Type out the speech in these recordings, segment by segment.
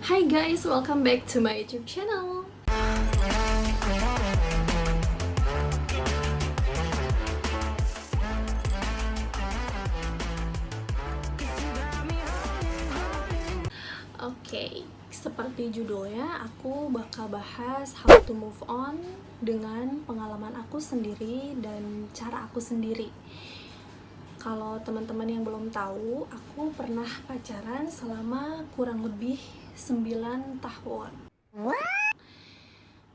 Hi guys, welcome back to my YouTube channel. Oke, seperti judulnya, aku bakal bahas how to move on dengan pengalaman aku sendiri dan cara aku sendiri. Kalau teman-teman yang belum tahu, aku pernah pacaran selama kurang lebih 9 tahun.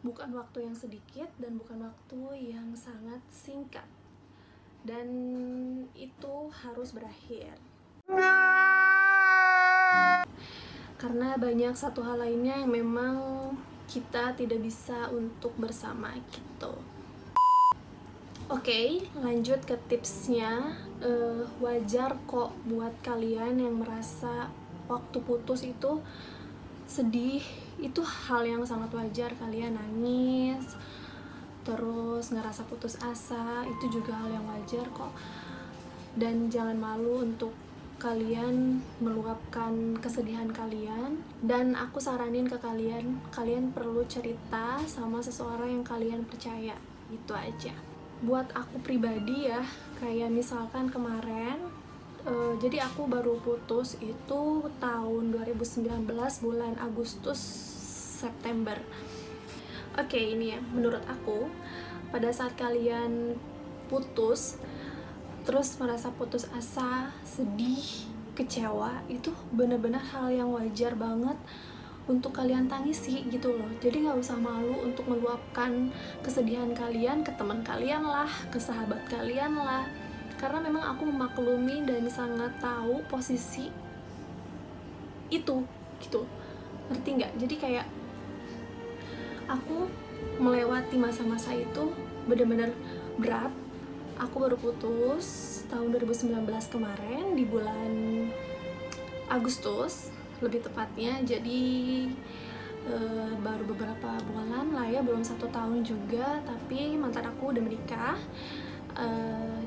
Bukan waktu yang sedikit dan bukan waktu yang sangat singkat. Dan itu harus berakhir. Karena banyak satu hal lainnya yang memang kita tidak bisa untuk bersama gitu. Oke, lanjut ke tipsnya. Wajar kok buat kalian yang merasa waktu putus itu sedih. Itu hal yang sangat wajar, kalian nangis, terus ngerasa putus asa, itu juga hal yang wajar kok. Dan jangan malu untuk kalian meluapkan kesedihan kalian. Dan aku saranin ke kalian, kalian perlu cerita sama seseorang yang kalian percaya. Itu aja. Buat aku pribadi ya, kayak misalkan kemarin, jadi aku baru putus itu tahun 2019 bulan Agustus September. Oke, ini ya, menurut aku pada saat kalian putus terus merasa putus asa, sedih, kecewa, itu benar-benar hal yang wajar banget untuk kalian tangisi gitu loh. Jadi nggak usah malu untuk meluapkan kesedihan kalian ke teman kalian lah, ke sahabat kalian lah, karena memang aku memaklumi dan sangat tahu posisi itu gitu. Ngerti nggak? Jadi kayak aku melewati masa-masa itu benar-benar berat. Aku baru putus tahun 2019 kemarin di bulan Agustus lebih tepatnya. Jadi baru beberapa bulan lah ya, belum 1 tahun juga. Tapi mantan aku udah menikah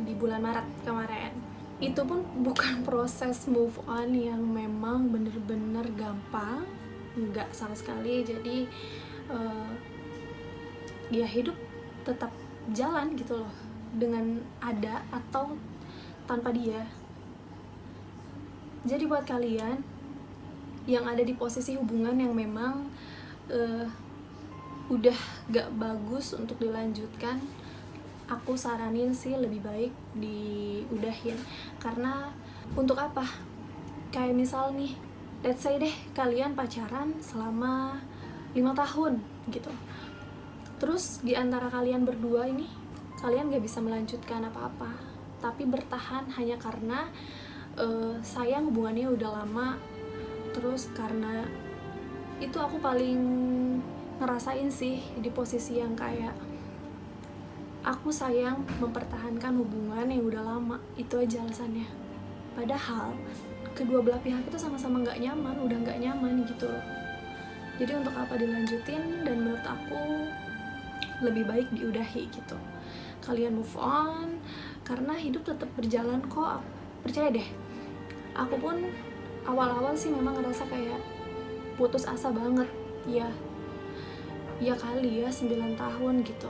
di bulan Maret kemarin. Itu pun bukan proses move on yang memang bener-bener gampang, nggak sama sekali. Jadi ya hidup tetap jalan gitu loh, dengan ada atau tanpa dia. Jadi buat kalian yang ada di posisi hubungan yang memang udah gak bagus untuk dilanjutkan, aku saranin sih lebih baik diudahin. Karena untuk apa? Kayak misal nih, let's say deh kalian pacaran selama 5 tahun gitu. Terus di antara kalian berdua ini, kalian gak bisa melanjutkan apa-apa, tapi bertahan hanya karena sayang hubungannya udah lama. Terus karena itu aku paling ngerasain sih di posisi yang kayak aku sayang mempertahankan hubungan yang udah lama, itu aja alasannya. Padahal kedua belah pihak itu sama-sama gak nyaman, udah gak nyaman gitu loh. Jadi untuk apa dilanjutin? Dan menurut aku lebih baik diudahi gitu. Kalian move on, karena hidup tetap berjalan kok. Percaya deh, aku pun awal-awal sih memang ngerasa kayak putus asa banget ya kali ya 9 tahun gitu.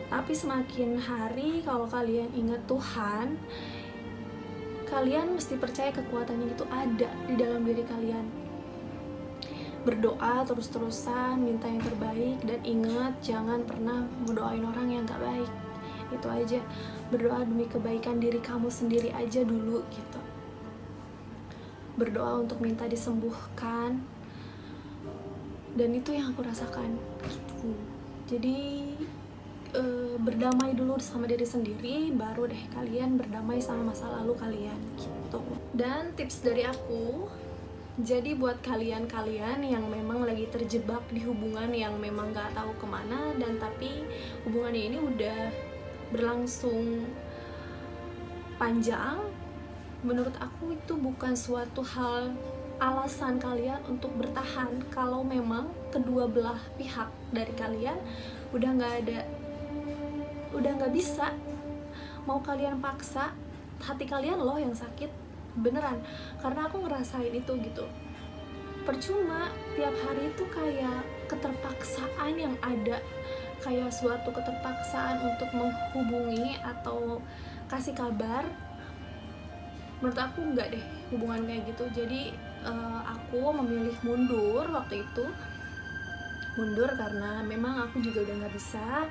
Tapi semakin hari, kalau kalian ingat Tuhan, kalian mesti percaya kekuatannya itu ada di dalam diri kalian. Berdoa terus-terusan, minta yang terbaik, dan ingat jangan pernah ngedoain orang yang gak baik. Itu aja, berdoa demi kebaikan diri kamu sendiri aja dulu gitu. Berdoa untuk minta disembuhkan, dan itu yang aku rasakan gitu. Jadi berdamai dulu sama diri sendiri, baru deh kalian berdamai sama masa lalu kalian gitu. Dan tips dari aku, jadi buat kalian-kalian yang memang lagi terjebak di hubungan yang memang gak tahu kemana, dan tapi hubungannya ini udah berlangsung panjang, menurut aku itu bukan suatu hal alasan kalian untuk bertahan. Kalau memang kedua belah pihak dari kalian udah gak bisa, mau kalian paksa, hati kalian loh yang sakit beneran. Karena aku ngerasain itu gitu. percuma. Tiap hari itu kayak keterpaksaan yang ada, kayak suatu keterpaksaan untuk menghubungi atau kasih kabar. Menurut aku enggak deh hubungan kayak gitu. Jadi aku memilih mundur waktu itu, mundur karena memang aku juga udah nggak bisa.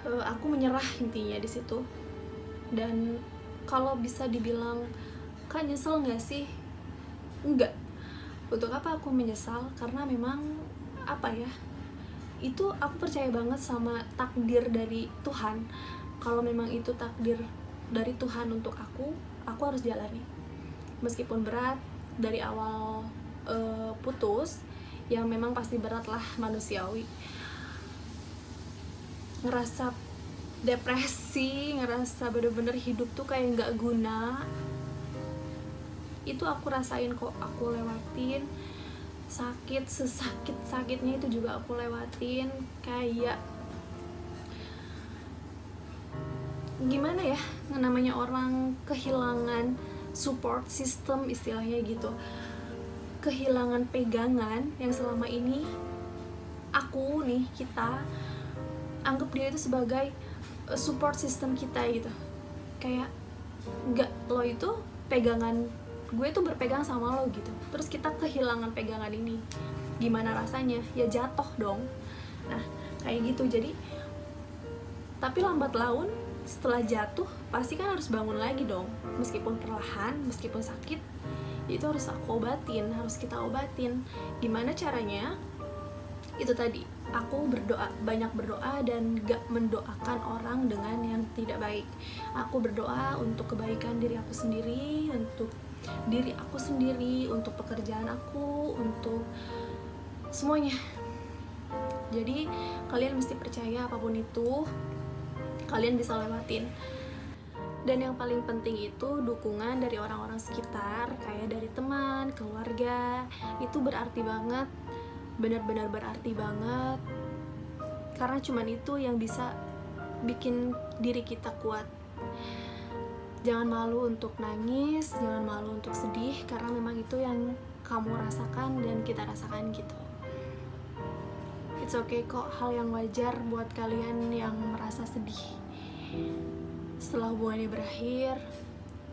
Aku menyerah intinya di situ. Dan kalau bisa dibilang Kak nyesel nggak sih? Enggak. Untuk apa aku menyesal? Karena memang apa ya, itu aku percaya banget sama takdir dari Tuhan. Kalau memang itu takdir dari Tuhan untuk aku harus jalani. Meskipun berat dari awal putus, yang memang pasti berat lah, manusiawi. Ngerasa depresi, ngerasa bener-bener hidup tuh kayak nggak guna. Itu aku rasain kok, aku lewatin. Sakit, sesakit-sakitnya itu juga aku lewatin. Kayak gimana ya, namanya orang kehilangan support system istilahnya gitu, kehilangan pegangan yang selama ini kita anggap dia itu sebagai support system kita gitu. Kayak enggak, lo itu pegangan, gue tuh berpegang sama lo gitu, terus kita kehilangan pegangan ini, gimana rasanya? Ya jatuh dong. Nah kayak gitu. Jadi tapi lambat laun setelah jatuh pasti kan harus bangun lagi dong, meskipun perlahan, meskipun sakit, itu harus aku obatin, harus kita obatin. Gimana caranya? Itu tadi, aku berdoa, banyak berdoa dan gak mendoakan orang dengan yang tidak baik. Aku berdoa untuk kebaikan diri aku sendiri, untuk diri aku sendiri, untuk pekerjaan aku, untuk semuanya. Jadi kalian mesti percaya apapun itu kalian bisa lewatin. Dan yang paling penting itu dukungan dari orang-orang sekitar, kayak dari teman, keluarga. Itu berarti banget, benar-benar berarti banget. Karena cuman itu yang bisa bikin diri kita kuat. Jangan malu untuk nangis, jangan malu untuk sedih, karena memang itu yang kamu rasakan dan kita rasakan gitu. It's okay kok, hal yang wajar buat kalian yang merasa sedih setelah hubungannya berakhir,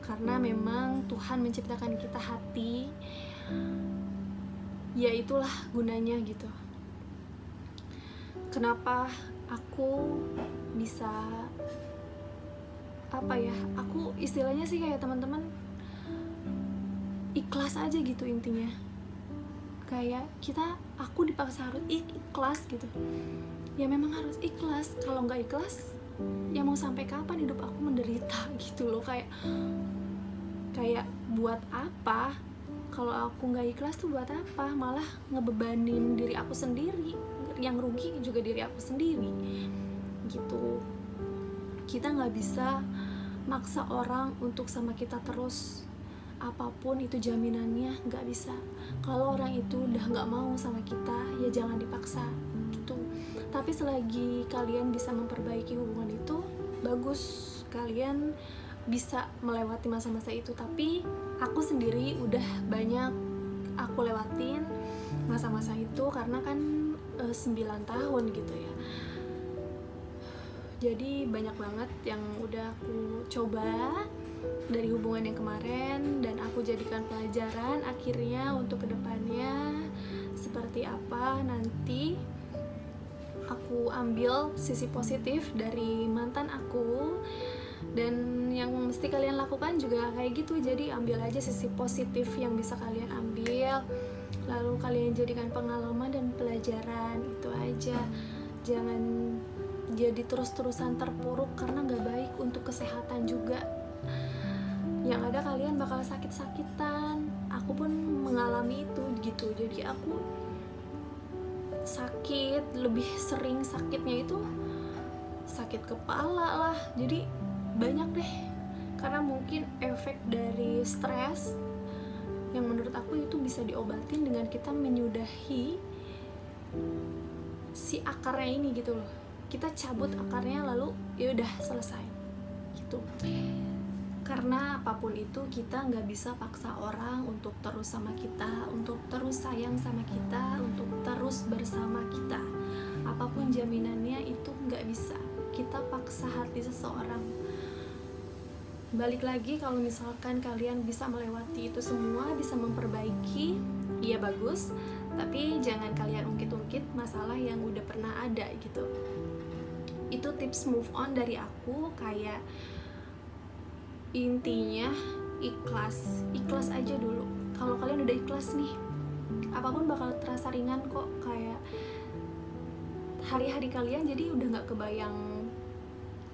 karena memang Tuhan menciptakan kita hati, ya itulah gunanya gitu. Kenapa aku bisa apa ya, aku istilahnya sih kayak teman-teman ikhlas aja gitu intinya. Kayak aku dipaksa harus ikhlas gitu. Ya memang harus ikhlas. Kalau nggak ikhlas, ya mau sampai kapan hidup aku menderita gitu loh. Kayak buat apa? Kalau aku nggak ikhlas tuh buat apa? Malah ngebebanin diri aku sendiri. Yang rugi juga diri aku sendiri gitu. Kita nggak bisa maksa orang untuk sama kita terus. Apapun itu jaminannya, nggak bisa. Kalau orang itu udah nggak mau sama kita, ya jangan dipaksa gitu. Tapi selagi kalian bisa memperbaiki hubungan itu, bagus, kalian bisa melewati masa-masa itu. Tapi aku sendiri udah banyak aku lewatin masa-masa itu, karena kan 9 tahun gitu ya. Jadi banyak banget yang udah aku coba dari hubungan yang kemarin, dan aku jadikan pelajaran akhirnya untuk kedepannya seperti apa nanti. Aku ambil sisi positif dari mantan aku, dan yang mesti kalian lakukan juga kayak gitu. Jadi ambil aja sisi positif yang bisa kalian ambil, lalu kalian jadikan pengalaman dan pelajaran, itu aja. Jangan jadi terus-terusan terpuruk, karena gak baik untuk kesehatan juga. Yang ada kalian bakal sakit-sakitan. Aku pun mengalami itu gitu. Jadi aku sakit, lebih sering sakitnya itu sakit kepala lah. Jadi banyak deh, karena mungkin efek dari stres yang menurut aku itu bisa diobatin dengan kita menyudahi si akarnya ini gitu loh. Kita cabut akarnya, lalu ya udah selesai gitu. Karena apapun itu kita nggak bisa paksa orang untuk terus sama kita, untuk terus terus sayang sama kita, untuk terus bersama kita. Apapun jaminannya itu nggak bisa kita paksa hati seseorang. Balik lagi, kalau misalkan kalian bisa melewati itu semua, bisa memperbaiki, ya bagus. Tapi jangan kalian ungkit-ungkit masalah yang udah pernah ada gitu. Itu tips move on dari aku. Kayak intinya ikhlas aja dulu. Kalau kalian udah ikhlas nih, apapun bakal terasa ringan kok. Kayak hari-hari kalian jadi udah nggak kebayang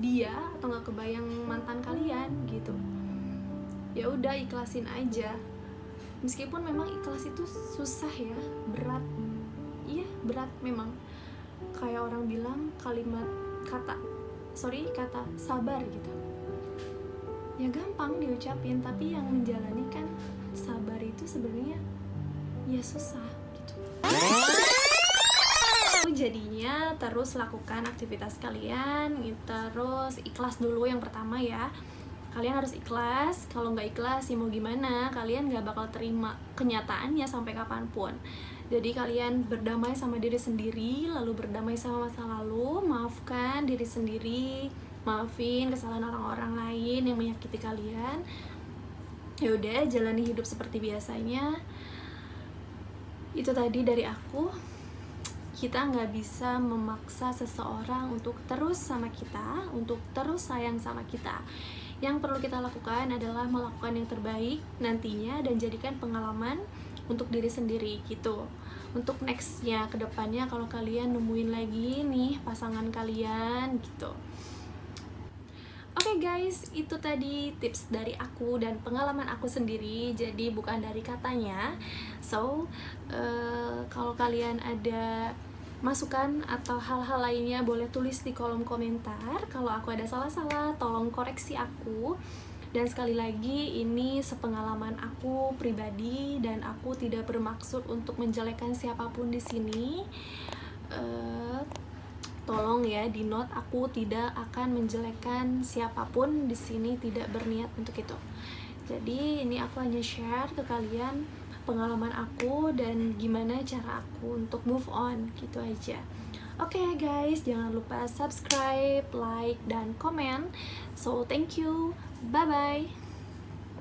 dia atau nggak kebayang mantan kalian gitu. Ya udah, ikhlasin aja. Meskipun memang ikhlas itu susah ya, berat. Iya, berat memang. Kayak orang bilang kata sabar gitu. Ya gampang diucapin, tapi yang menjalani kan sabar itu sebenarnya ya susah gitu. Jadinya terus lakukan aktivitas kalian, terus ikhlas dulu yang pertama ya. Kalian harus ikhlas. Kalau nggak ikhlas ya mau gimana, kalian nggak bakal terima kenyataannya sampai kapanpun. Jadi kalian berdamai sama diri sendiri, lalu berdamai sama masa lalu, maafkan diri sendiri, maafin kesalahan orang-orang lain yang menyakiti kalian. Ya udah, jalani hidup seperti biasanya. Itu tadi dari aku. Kita nggak bisa memaksa seseorang untuk terus sama kita, untuk terus sayang sama kita. Yang perlu kita lakukan adalah melakukan yang terbaik nantinya dan jadikan pengalaman untuk diri sendiri gitu. Untuk nextnya, kedepannya kalau kalian nemuin lagi nih pasangan kalian gitu. Oke guys, itu tadi tips dari aku dan pengalaman aku sendiri, jadi bukan dari katanya. So, kalau kalian ada masukan atau hal-hal lainnya boleh tulis di kolom komentar. Kalau aku ada salah-salah, tolong koreksi aku. Dan sekali lagi, ini sepengalaman aku pribadi dan aku tidak bermaksud untuk menjelekkan siapapun di sini. Tolong ya di note, aku tidak akan menjelekkan siapapun di sini, tidak berniat untuk itu. Jadi ini aku hanya share ke kalian pengalaman aku dan gimana cara aku untuk move on, gitu aja. Oke guys, jangan lupa subscribe, like, dan komen. So thank you, bye bye.